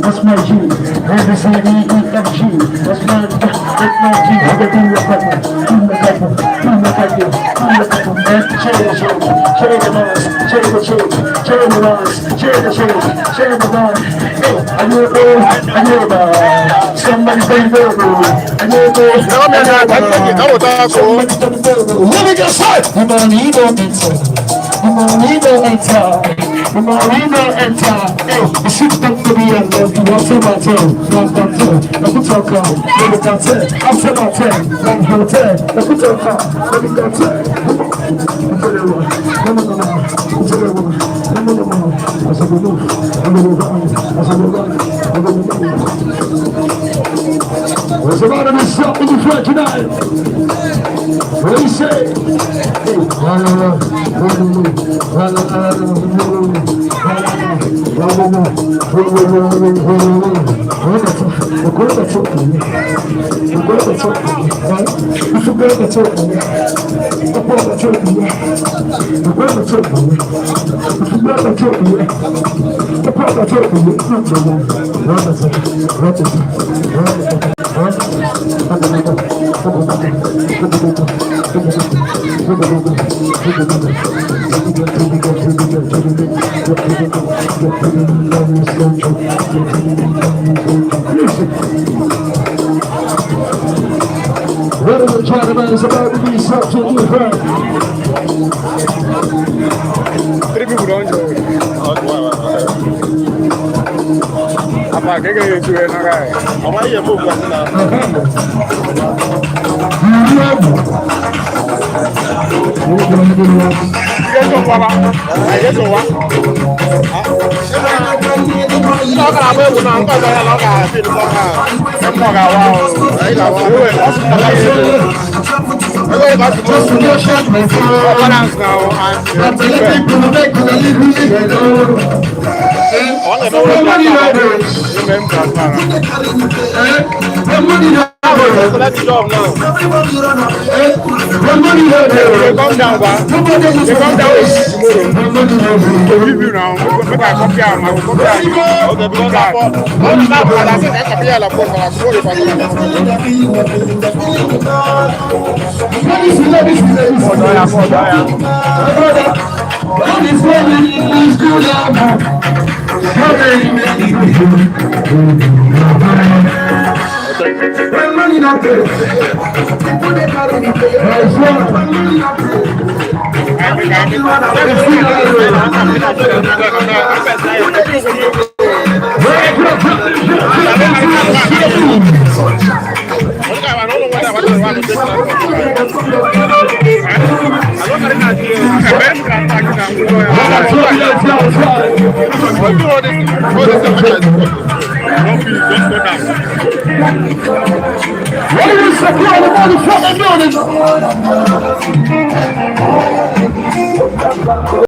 That's my G. Every single G. That's my G. Everything you got me. Somebody's been there. Let me just say. I'm on enter. Hey, the shit stuck to me and left. You want to my turn. Last my turn. Let me talk on. Let me talk on. After my turn. Let me turn. Let me talk on. Let me talk What's the matter with yourself in the front tonight? What do you say? What are we talking about? It's about to be something different. Three people don't join. Apa keke itu yang nagai? Apa yang bukan nak? Dia coba lah. Dia coba. Nó cả bữa buồn nắng coi coi nó cả xin con à em con gà wow đấy là wow ơi có sự là gì ơi có sự có năng nào anh có người đâu được làm nhưng em còn mà có đã đi đâu nào con đâu bà con đâu review nào mấy cái con kia mà con kia ok con kia con nào mà là sẽ cái kia là con là số đi phải money not there. People they carry me pay. Money not there. What is the motherfucking building?